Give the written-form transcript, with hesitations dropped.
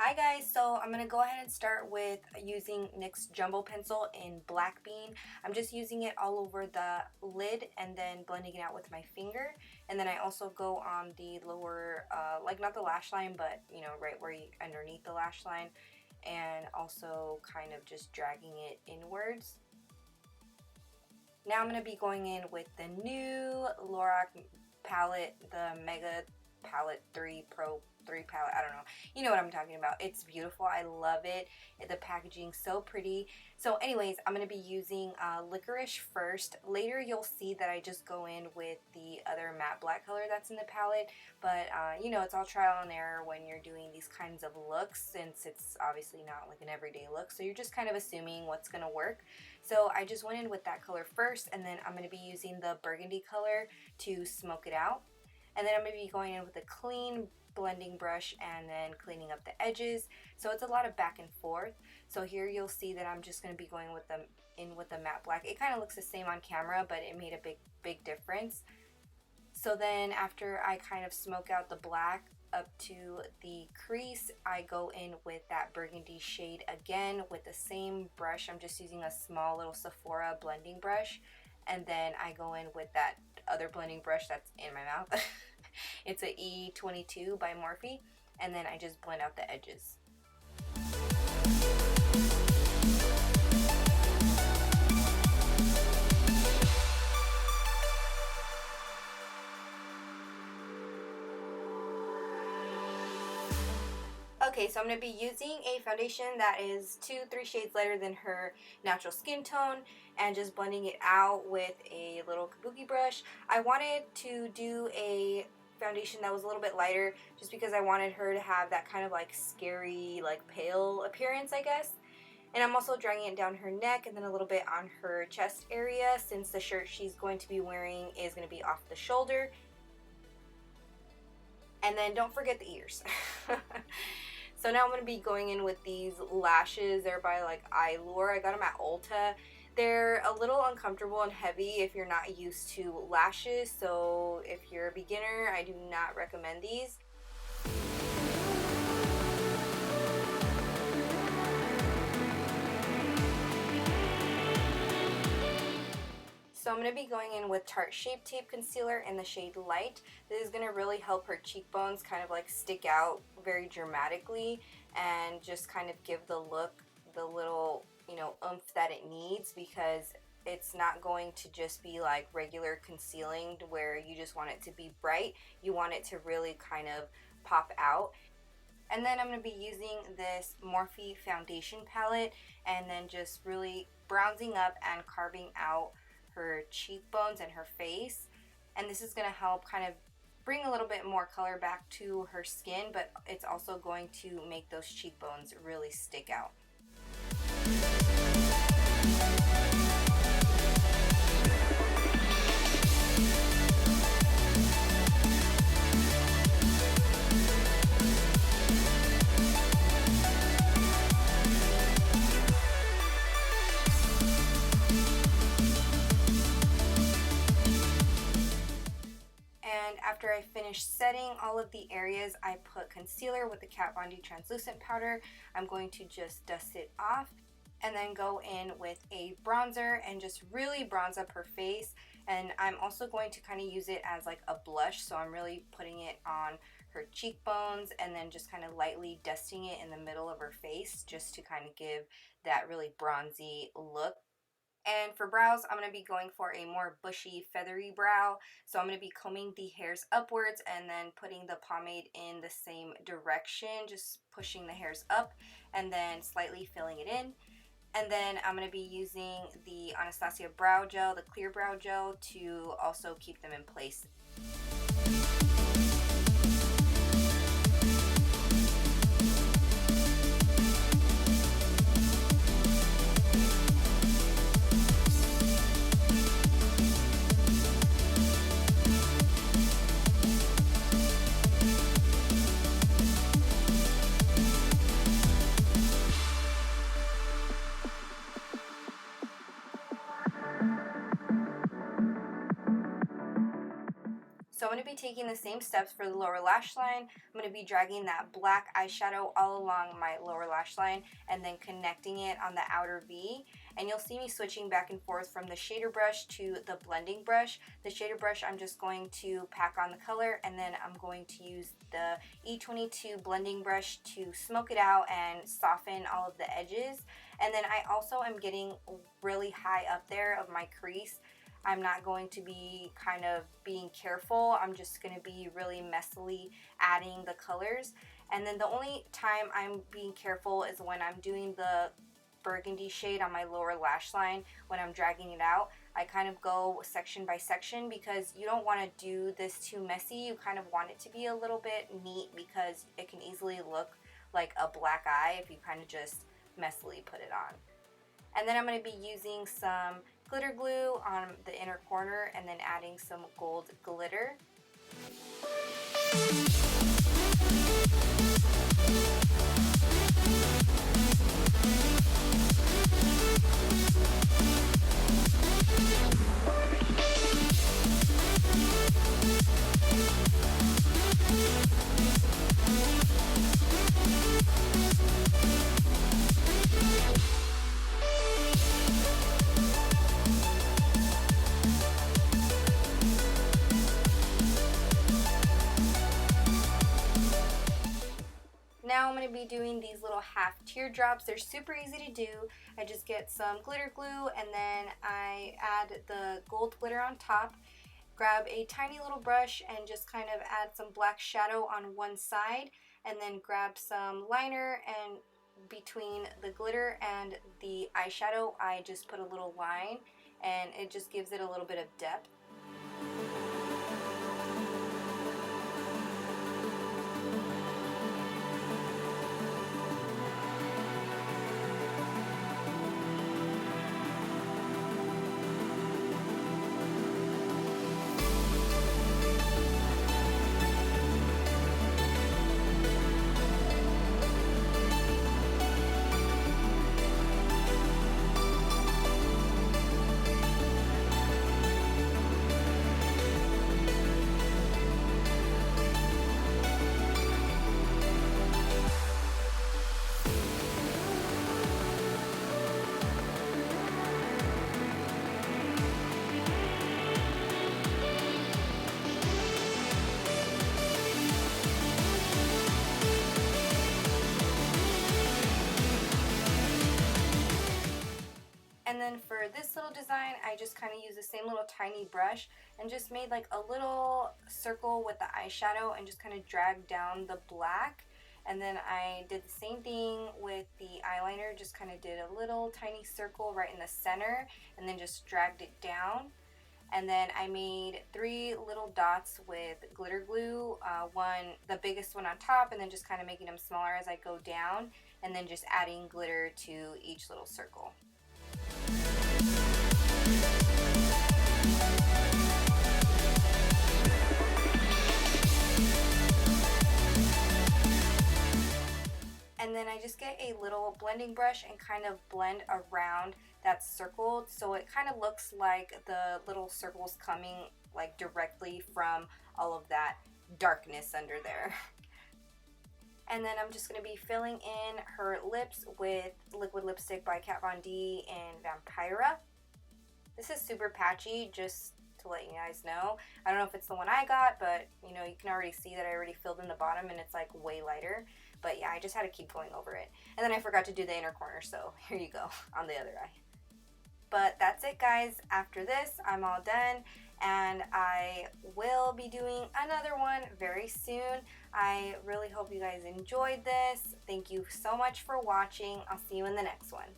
Hi guys, so I'm going to go ahead and start with using NYX Jumbo Pencil in Black Bean. I'm just using it all over the lid and then blending it out with my finger. And then I also go on the lower, like not the lash line, but you know, right where you, underneath the lash line. And also kind of just dragging it inwards. Now I'm going to be going in with the new Lorac palette, the Mega Palette 3 Pro 3 palette. I don't know. You know what I'm talking about. It's beautiful. I love it. The packaging's so pretty. So anyways, I'm going to be using Licorice first. Later you'll see that I just go in with the other matte black color that's in the palette. But you know, it's all trial and error when you're doing these kinds of looks, since it's obviously not like an everyday look. So you're just kind of assuming what's going to work. So I just went in with that color first, and then I'm going to be using the burgundy color to smoke it out. And then I'm going to be going in with a clean blending brush and then cleaning up the edges. So it's a lot of back and forth. So here you'll see that I'm just going to be going with the matte black. It kind of looks the same on camera, but it made a big difference. So then after I kind of smoke out the black up to the crease, I go in with that burgundy shade again with the same brush. I'm just using a small little Sephora blending brush. And then I go in with that other blending brush that's in my mouth. It's a E22 by Morphe. And then I just blend out the edges. Okay, so I'm going to be using a foundation that is 2-3 shades lighter than her natural skin tone and just blending it out with a little kabuki brush. I wanted to do a foundation that was a little bit lighter just because I wanted her to have that kind of like scary, like pale appearance, I guess. And I'm also dragging it down her neck and then a little bit on her chest area, since the shirt she's going to be wearing is going to be off the shoulder. And then don't forget the ears. So now I'm going to be going in with these lashes. They're by like Allure. I got them at Ulta. They're a little uncomfortable and heavy if you're not used to lashes. So if you're a beginner, I do not recommend these. So I'm going to be going in with Tarte Shape Tape Concealer in the shade Light. This is going to really help her cheekbones kind of like stick out very dramatically and just kind of give the look the little, you know, oomph that it needs, because it's not going to just be like regular concealing where you just want it to be bright. You want it to really kind of pop out. And then I'm going to be using this Morphe foundation palette and then just really bronzing up and carving out her cheekbones and her face. And this is going to help kind of bring a little bit more color back to her skin, but it's also going to make those cheekbones really stick out. After I finish setting all of the areas, I put concealer with the Kat Von D translucent powder. I'm going to just dust it off and then go in with a bronzer and just really bronze up her face. And I'm also going to kind of use it as like a blush, so I'm really putting it on her cheekbones and then just kind of lightly dusting it in the middle of her face just to kind of give that really bronzy look. And for brows, I'm going to be going for a more bushy, feathery brow. So I'm going to be combing the hairs upwards and then putting the pomade in the same direction, just pushing the hairs up and then slightly filling it in. And then I'm going to be using the Anastasia Brow Gel, the Clear Brow Gel, to also keep them in place. So I'm going to be taking the same steps for the lower lash line. I'm going to be dragging that black eyeshadow all along my lower lash line and then connecting it on the outer V. And you'll see me switching back and forth from the shader brush to the blending brush. The shader brush, I'm just going to pack on the color, and then I'm going to use the E22 blending brush to smoke it out and soften all of the edges. And then I also am getting really high up there of my crease. I'm not going to be kind of being careful. I'm just going to be really messily adding the colors. And then the only time I'm being careful is when I'm doing the burgundy shade on my lower lash line. When I'm dragging it out, I kind of go section by section because you don't want to do this too messy. You kind of want it to be a little bit neat because it can easily look like a black eye if you kind of just messily put it on. And then I'm going to be using some glitter glue on the inner corner and then adding some gold glitter. Now I'm going to be doing these little half teardrops. They're super easy to do. I just get some glitter glue and then I add the gold glitter on top. Grab a tiny little brush and just kind of add some black shadow on one side, and then grab some liner, and between the glitter and the eyeshadow I just put a little line, and it just gives it a little bit of depth. And then for this little design, I just kind of used the same little tiny brush and just made like a little circle with the eyeshadow and just kind of dragged down the black. And then I did the same thing with the eyeliner, just kind of did a little tiny circle right in the center and then just dragged it down. And then I made 3 little dots with glitter glue, the biggest one on top, and then just kind of making them smaller as I go down, and then just adding glitter to each little circle. And then I just get a little blending brush and kind of blend around that circle so it kind of looks like the little circles coming like directly from all of that darkness under there. And then I'm just going to be filling in her lips with liquid lipstick by Kat Von D in Vampira. This is super patchy, just to let you guys know. I don't know if it's the one I got, but you know, you can already see that I already filled in the bottom and it's like way lighter. But yeah, I just had to keep going over it. And then I forgot to do the inner corner, so here you go on the other eye. But that's it, guys. After this, I'm all done, and I will be doing another one very soon. I really hope you guys enjoyed this. Thank you so much for watching. I'll see you in the next one.